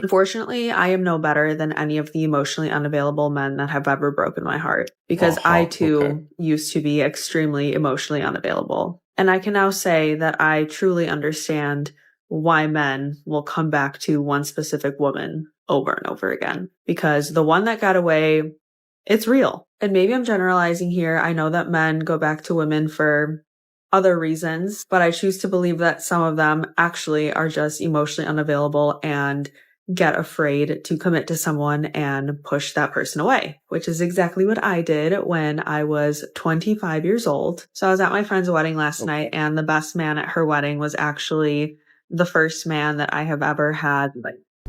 Unfortunately, I am no better than any of the emotionally unavailable men that have ever broken my heart because I too used to be extremely emotionally unavailable. And I can now say that I truly understand why men will come back to one specific woman over and over again because the one that got away, it's real. And maybe I'm generalizing here. I know that men go back to women for other reasons, but I choose to believe that some of them actually are just emotionally unavailable and get afraid to commit to someone and push that person away, which is exactly what I did when I was 25 years old. So I was at my friend's wedding last night, and the best man at her wedding was actually the first man that I have ever had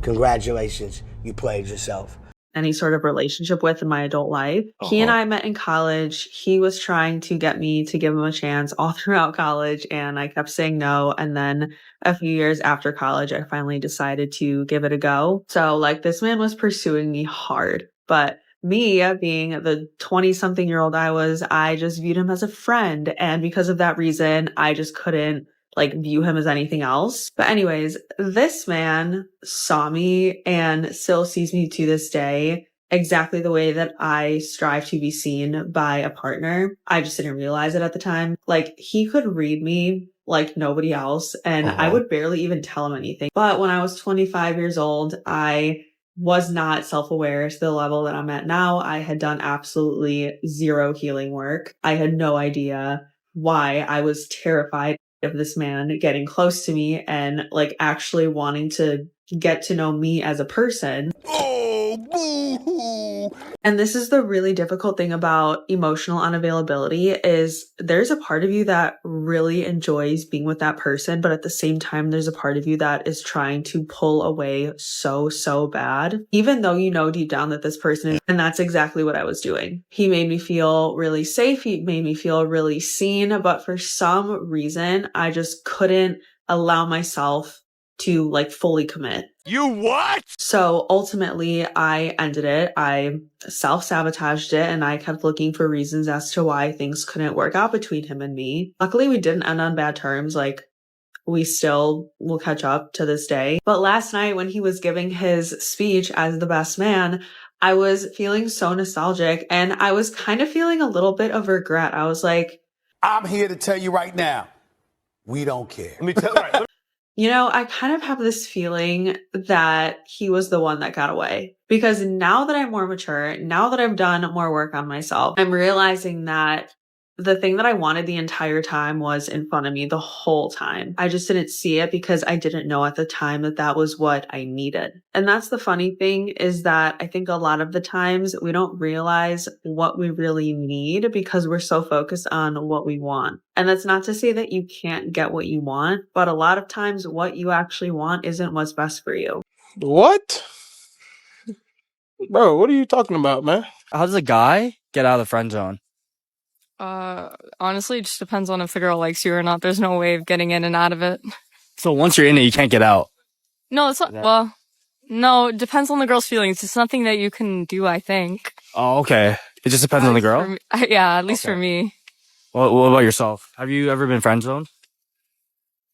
Congratulations, you played yourself. Any sort of relationship with in my adult life. He and I met in college. He was trying to get me to give him a chance all throughout college, and I kept saying no. And then a few years after college, I finally decided to give it a go. So like this man was pursuing me hard, but me being the 20-something-year-old I just viewed him as a friend. And because of that reason, I just couldn't view him as anything else. But anyways, this man saw me and still sees me to this day exactly the way that I strive to be seen by a partner. I just didn't realize it at the time. Like he could read me like nobody else, and I would barely even tell him anything. But when I was 25 years old, I was not self-aware to the level that I'm at now. I had done absolutely zero healing work. I had no idea why I was terrified of this man getting close to me and actually wanting to get to know me as a person. Oh, boo-hoo! And this is the really difficult thing about emotional unavailability is there's a part of you that really enjoys being with that person, but at the same time, there's a part of you that is trying to pull away so bad, even though you know deep down that this person is, and that's exactly what I was doing. He made me feel really safe. He made me feel really seen, but for some reason, I just couldn't allow myself to fully commit. You what? So ultimately, I ended it. I self-sabotaged it, and I kept looking for reasons as to why things couldn't work out between him and me. Luckily, we didn't end on bad terms. We still will catch up to this day. But last night when he was giving his speech as the best man, I was feeling so nostalgic, and I was kind of feeling a little bit of regret. I was like, I'm here to tell you right now, we don't care. I kind of have this feeling that he was the one that got away because now that I'm more mature, now that I've done more work on myself, I'm realizing that the thing that I wanted the entire time was in front of me the whole time. I just didn't see it because I didn't know at the time that that was what I needed. And that's the funny thing is that I think a lot of the times we don't realize what we really need because we're so focused on what we want. And that's not to say that you can't get what you want, but a lot of times what you actually want isn't what's best for you. What? Bro, what are you talking about, man? How does a guy get out of the friend zone? Honestly, it just depends on if the girl likes you or not. There's no way of getting in and out of it. So once you're in it, you can't get out. No, it's not. Well, no, it depends on the girl's feelings. It's nothing that you can do, I think. Oh, okay. It just depends on the girl? Yeah, at least for me. What about yourself? Have you ever been friend zoned?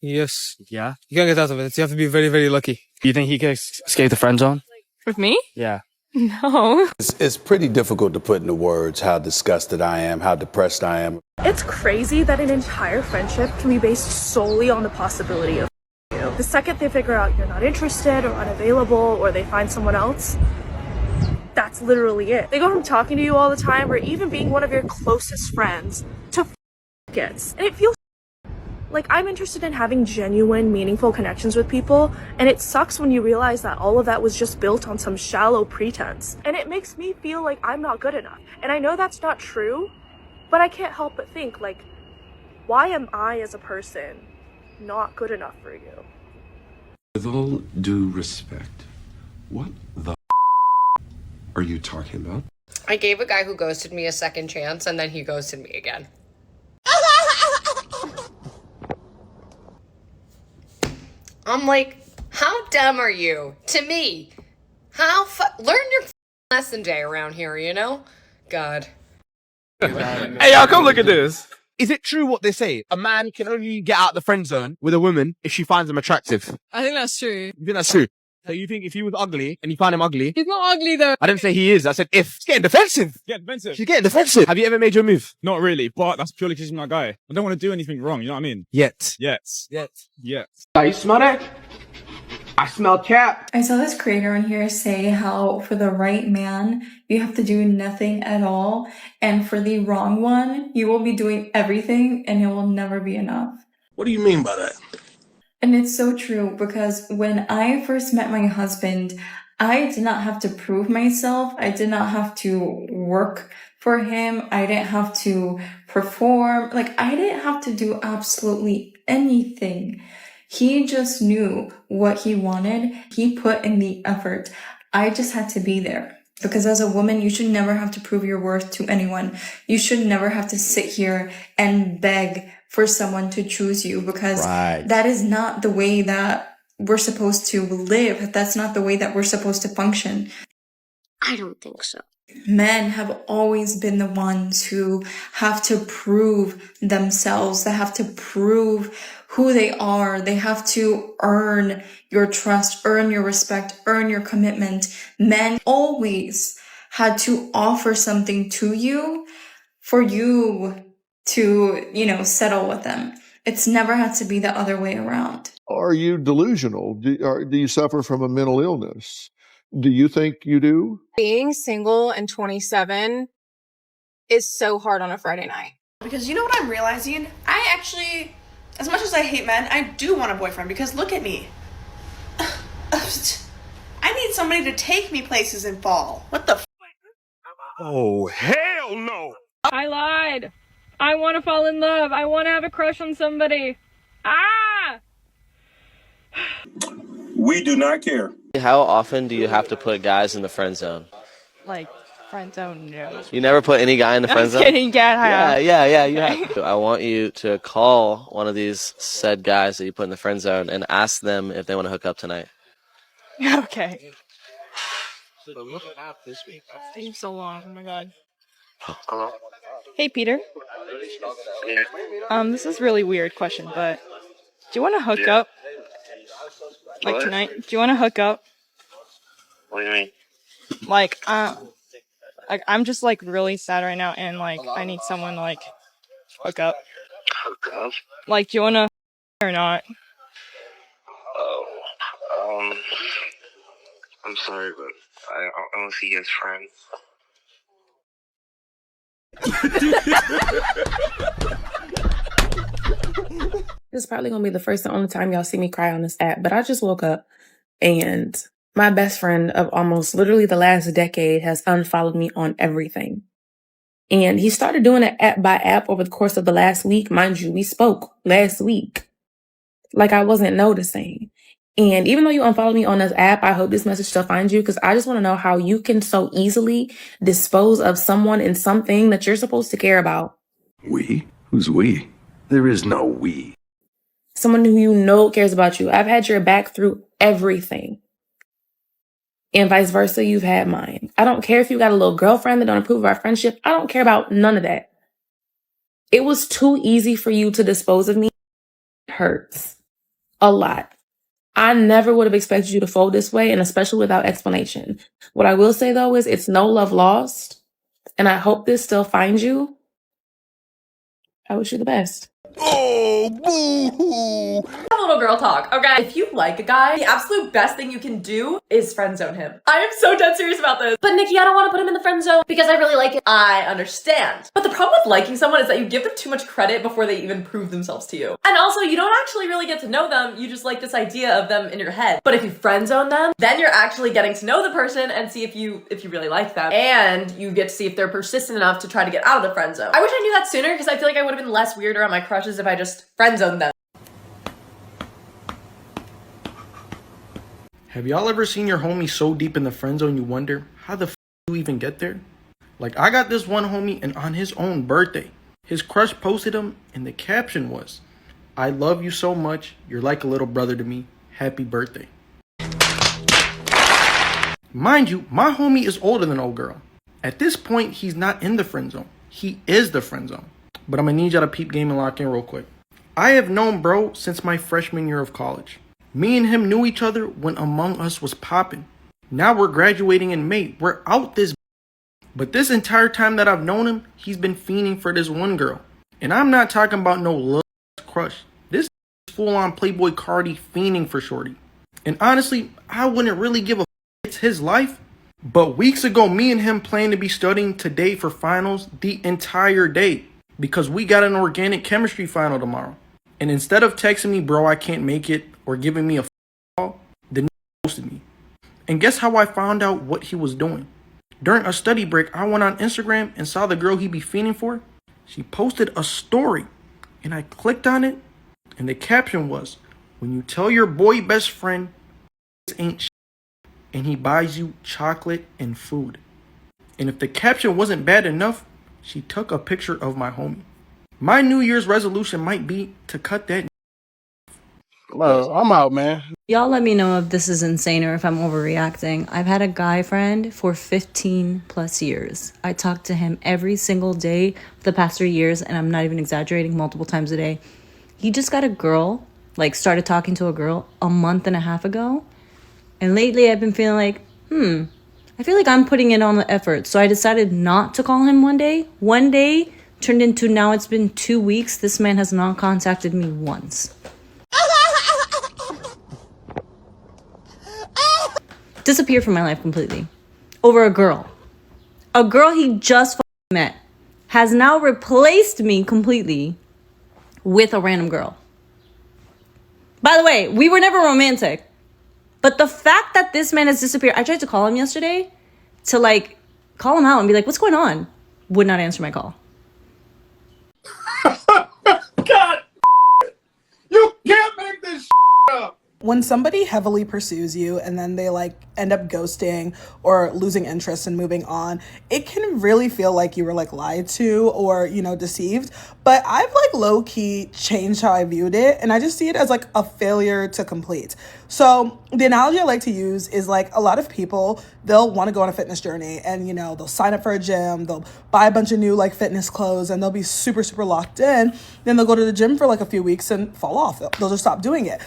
Yes. Yeah? You can't get out of it. You have to be very, very lucky. Do you think he could escape the friend zone? With me? Yeah. No. It's pretty difficult to put into words how disgusted I am, how depressed I am. It's crazy that an entire friendship can be based solely on the possibility of you. The second they figure out you're not interested or unavailable or they find someone else, that's literally it. They go from talking to you all the time or even being one of your closest friends to kids. And it feels like I'm interested in having genuine, meaningful connections with people, and it sucks when you realize that all of that was just built on some shallow pretense. And it makes me feel like I'm not good enough. And I know that's not true, but I can't help but think, why am I as a person not good enough for you? With all due respect, what the are you talking about? I gave a guy who ghosted me a second chance, and then he ghosted me again. I'm like, how dumb are you? To me. Learn your lesson day around here, you know? God. Hey, y'all, come look at this. Is it true what they say? A man can only get out the friend zone with a woman if she finds him attractive. I think that's true. You think that's true? So you think if he was ugly and you find him ugly? He's not ugly though. I didn't say he is. I said if. He's getting defensive. Get defensive. She's getting defensive. Have you ever made your move? Not really, but that's purely because he's my guy. I don't want to do anything wrong, you know what I mean? Yet. Yet. Yet. You smell that? I smell cap. I saw this creator on here say how for the right man, you have to do nothing at all. And for the wrong one, you will be doing everything and it will never be enough. What do you mean by that? And it's so true because when I first met my husband, I did not have to prove myself. I did not have to work for him. I didn't have to perform. Like, I didn't have to do absolutely anything. He just knew what he wanted. He put in the effort. I just had to be there. Because as a woman, you should never have to prove your worth to anyone. You should never have to sit here and beg for someone to choose you because that is not the way that we're supposed to live. That's not the way that we're supposed to function. I don't think so. Men have always been the ones who have to prove themselves. They have to prove who they are. They have to earn your trust, earn your respect, earn your commitment. Men always had to offer something to you for you to, settle with them. It's never had to be the other way around. Are you delusional? Do you suffer from a mental illness? Do you think you do? Being single and 27 is so hard on a Friday night. Because you know what I'm realizing? I actually, as much as I hate men, I do want a boyfriend because look at me. I need somebody to take me places in fall. What the f? Oh, hell no! I lied. I want to fall in love. I want to have a crush on somebody. Ah! We do not care. How often do you have to put guys in the friend zone? Like, friend zone, no. You never put any guy in the friend zone? I'm kidding, Yeah, you have. I want you to call one of these said guys that you put in the friend zone and ask them if they want to hook up tonight. Okay. It's taking so long. Oh my god. Hey, Peter. This is a really weird question, but do you want to hook up? Like What? tonight? Do you want to hook up? What do you mean? Like, I'm just like really sad right now, and like I need someone to like hook up. Hook up? Like, do you want to or not? Oh, I'm sorry, but I want to see you as friends. This is probably gonna be the first and only time y'all see me cry on this app, but I just woke up and my best friend of almost literally the last decade has unfollowed me on everything. And he started doing it app by app over the course of the last week. Mind you, we spoke last week. Like I wasn't noticing. And even though you unfollowed me on this app, I hope this message still finds you because I just want to know how you can so easily dispose of someone and something that you're supposed to care about. We? Who's we? There is no we. Someone who you know cares about you. I've had your back through everything. And vice versa, you've had mine. I don't care if you got a little girlfriend that don't approve of our friendship. I don't care about none of that. It was too easy for you to dispose of me. It hurts. A lot. I never would have expected you to fold this way, and especially without explanation. What I will say, though, is it's no love lost, and I hope this still finds you. I wish you the best. Oh, boo-hoo. A little girl talk, okay? If you like a guy, the absolute best thing you can do is friend zone him. I am so dead serious about this. But Nikki, I don't want to put him in the friend zone because I really like him. I understand. But the problem with liking someone is that you give them too much credit before they even prove themselves to you. And also, you don't actually really get to know them. You just like this idea of them in your head. But if you friend zone them, then you're actually getting to know the person and see if you really like them. And you get to see if they're persistent enough to try to get out of the friend zone. I wish I knew that sooner because I feel like I would have been less weirder on my crushes if I just friend zoned them. Have y'all ever seen your homie so deep in the friend zone you wonder, how the f you even get there? Like, I got this one homie and on his own birthday, his crush posted him and the caption was, "I love you so much, you're like a little brother to me, happy birthday." Mind you, my homie is older than old girl. At this point, he's not in the friend zone. He is the friend zone. But I'm gonna need y'all to peep game and lock in real quick. I have known bro since my freshman year of college. Me and him knew each other when Among Us was popping. Now we're graduating in May. We're out this. But this entire time that I've known him, he's been fiending for this one girl. And I'm not talking about no little crush. This is full-on Playboy Cardi fiending for shorty. And honestly, I wouldn't really give a it's his life. But weeks ago, me and him planned to be studying today for finals the entire day. Because we got an organic chemistry final tomorrow. And instead of texting me, bro, I can't make it, or giving me a call, the ghosted me. And guess how I found out what he was doing? During a study break, I went on Instagram and saw the girl he be fiending for. She posted a story, and I clicked on it, and the caption was, "When you tell your boy best friend this ain't shit, and he buys you chocolate and food." And if the caption wasn't bad enough, she took a picture of my homie. My New Year's resolution might be to cut that. Well, I'm out, man. Y'all let me know if this is insane or if I'm overreacting. I've had a guy friend for 15 plus years. I talk to him every single day for the past 3 years, and I'm not even exaggerating, multiple times a day. He just got a girl, like started talking to a girl a month and a half ago. And lately I've been feeling like, I feel like I'm putting in on the effort. So I decided not to call him one day. One day turned into now it's been 2 weeks. This man has not contacted me once. Disappeared from my life completely. Over a girl. A girl he just met has now replaced me completely with a random girl. By the way, we were never romantic. But the fact that this man has disappeared, I tried to call him yesterday to like call him out and be like, what's going on? Would not answer my call. God, you can't make this up. When somebody heavily pursues you and then they like end up ghosting or losing interest and moving on, it can really feel like you were like lied to or, you know, deceived. But I've like low key changed how I viewed it, and I just see it as like a failure to complete. So the analogy I like to use is like a lot of people, they'll want to go on a fitness journey and, you know, they'll sign up for a gym, they'll buy a bunch of new like fitness clothes, and they'll be super, super locked in. Then they'll go to the gym for like a few weeks and fall off. They'll just stop doing it.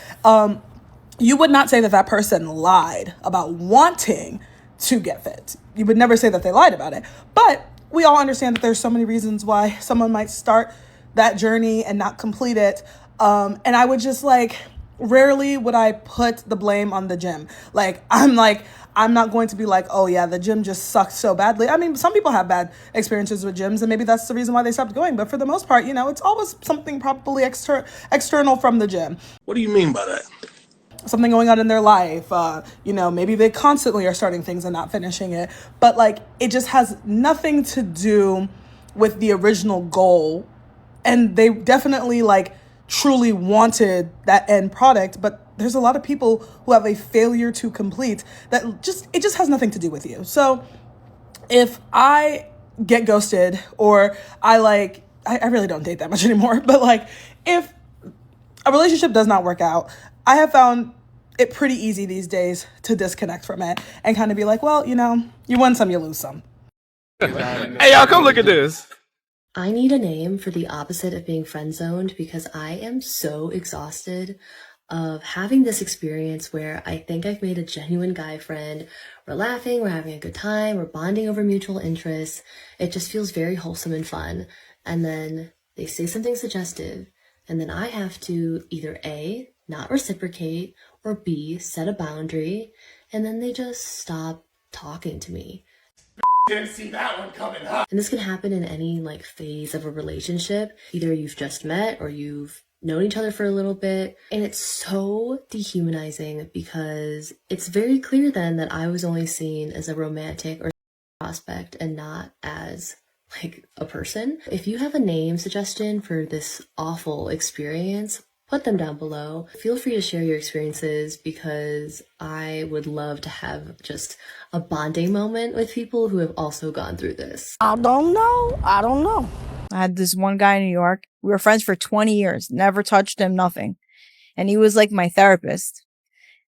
You would not say that that person lied about wanting to get fit. You would never say that they lied about it. But we all understand that there's so many reasons why someone might start that journey and not complete it. And I would just like, rarely would I put the blame on the gym. I'm not going to be like, oh yeah, the gym just sucked so badly. I mean, some people have bad experiences with gyms, and maybe that's the reason why they stopped going. But for the most part, you know, it's always something probably external from the gym. What do you mean by that? Something going on in their life, you know, maybe they constantly are starting things and not finishing it, but like it just has nothing to do with the original goal. And they definitely like truly wanted that end product, but there's a lot of people who have a failure to complete that it just has nothing to do with you. So if I get ghosted, or I really don't date that much anymore, but like if a relationship does not work out, I have found it pretty easy these days to disconnect from it and kind of be like, well, you know, you win some, you lose some. Hey, y'all, come look at this. I need a name for the opposite of being friend zoned, because I am so exhausted of having this experience where I think I've made a genuine guy friend. We're laughing, we're having a good time, we're bonding over mutual interests. It just feels very wholesome and fun. And then they say something suggestive, and then I have to either A, not reciprocate, or B, set a boundary, and then they just stop talking to me. Didn't see that one coming up. And this can happen in any like phase of a relationship. Either you've just met or you've known each other for a little bit. And it's so dehumanizing, because it's very clear then that I was only seen as a romantic or prospect and not as like a person. If you have a name suggestion for this awful experience, put them down below. Feel free to share your experiences, because I would love to have just a bonding moment with people who have also gone through this. I don't know. I had this one guy in New York. We were friends for 20 years, never touched him, nothing. And he was like my therapist.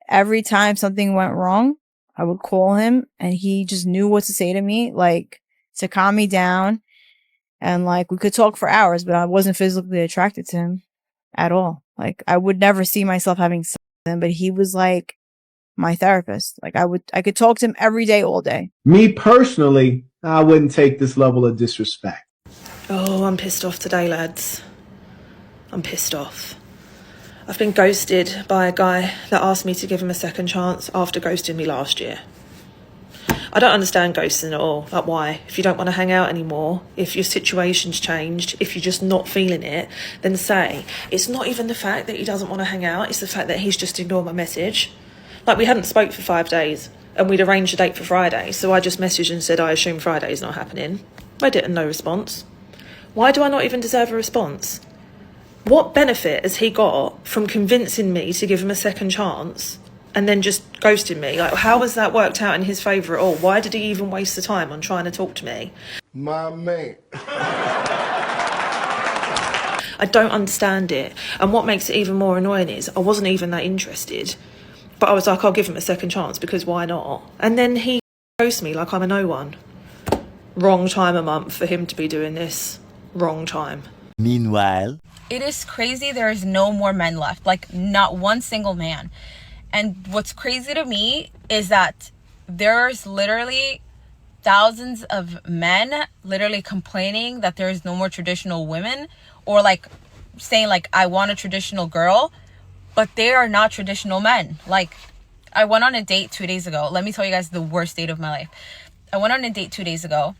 Every time something went wrong, I would call him, and he just knew what to say to me, like to calm me down. And like we could talk for hours, but I wasn't physically attracted to him at all. Like I would never see myself having but he was like my therapist. Like I could talk to him every day, all day. Me personally, I wouldn't take this level of disrespect. Oh, I'm pissed off today, lads. I'm pissed off. I've been ghosted by a guy that asked me to give him a second chance after ghosting me last year. I don't understand ghosting at all. Like, why? If you don't want to hang out anymore, if your situation's changed, if you're just not feeling it, then say. It's not even the fact that he doesn't want to hang out, it's the fact that he's just ignored my message. Like, we hadn't spoke for 5 days, and we'd arranged a date for Friday, so I just messaged and said I assume Friday's not happening. I didn't, no response. Why do I not even deserve a response? What benefit has he got from convincing me to give him a second chance and then just ghosting me? Like, how has that worked out in his favour at all? Why did he even waste the time on trying to talk to me? My man. I don't understand it. And what makes it even more annoying is I wasn't even that interested. But I was like, I'll give him a second chance because why not? And then he ghosts me like I'm a no one. Wrong time of month for him to be doing this. Wrong time. Meanwhile, it is crazy there is no more men left, like not one single man. And what's crazy to me is that there's literally thousands of men literally complaining that there is no more traditional women, or like saying like I want a traditional girl, but they are not traditional men. Like, I went on a date 2 days ago. Let me tell you guys the worst date of my life. I went on a date 2 days ago.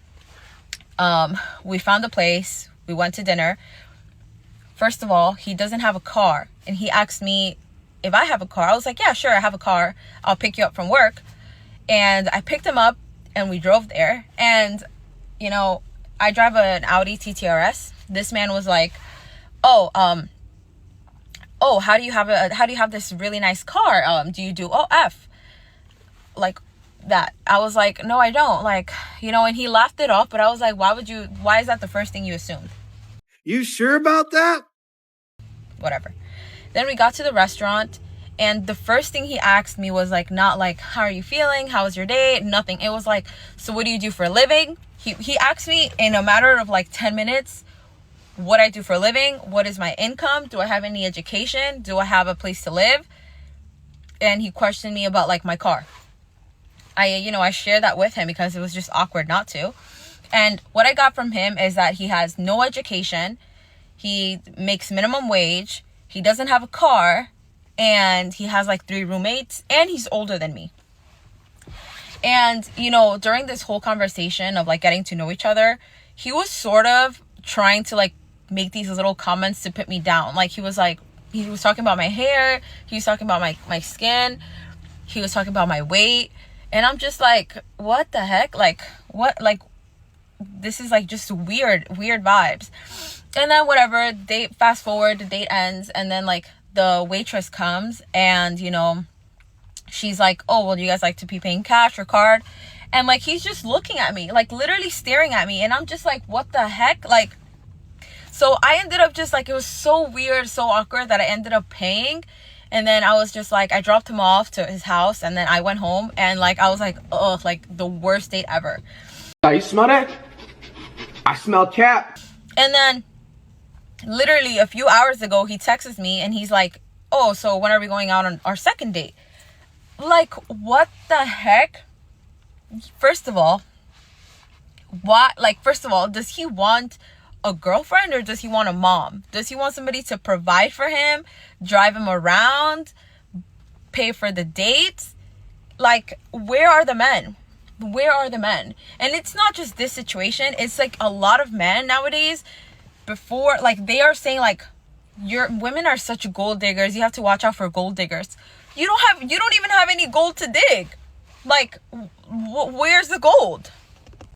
We found a place. We went to dinner. First of all, he doesn't have a car. And he asked me if I have a car. I was like, yeah, sure, I have a car. I'll pick you up from work. And I picked him up and we drove there. And, you know, I drive an Audi TTRS. This man was like, oh, how do you have this really nice car? Do you do OF? Like that. I was like, no, I don't. Like, you know, and he laughed it off, but I was like, why is that the first thing you assumed? You sure about that? Whatever. Then we got to the restaurant, and the first thing he asked me was like, not like, how are you feeling? How was your day? Nothing. It was like, so what do you do for a living? He asked me in a matter of like 10 minutes, what I do for a living, what is my income, do I have any education, do I have a place to live? And he questioned me about like my car. I shared that with him because it was just awkward not to. And what I got from him is that he has no education, he makes minimum wage, he doesn't have a car, and he has like 3 roommates, and he's older than me. And, you know, during this whole conversation of like getting to know each other, he was sort of trying to like make these little comments to put me down. Like he was talking about my hair, he was talking about my skin, he was talking about my weight. And I'm just like, what the heck? Like, what? Like, this is like just weird vibes. And then whatever, fast forward, the date ends, and then like the waitress comes, and you know, she's like, oh, well, do you guys like to be paying cash or card? And like, he's just looking at me, like literally staring at me. And I'm just like, what the heck? Like, so I ended up just like, it was so weird, so awkward that I ended up paying. And then I was just like, I dropped him off to his house, and then I went home, and like, I was like, oh, like the worst date ever. You smell that? I smell cap. And then literally a few hours ago, he texts me and he's like, oh, so when are we going out on our second date? Like, what the heck? First of all, does he want a girlfriend, or does he want a mom? Does he want somebody to provide for him, drive him around, pay for the dates? Like, where are the men? Where are the men? And it's not just this situation. It's like a lot of men nowadays, before, like, they are saying like, women are such gold diggers. You have to watch out for gold diggers. You don't even have any gold to dig. Like, where's the gold?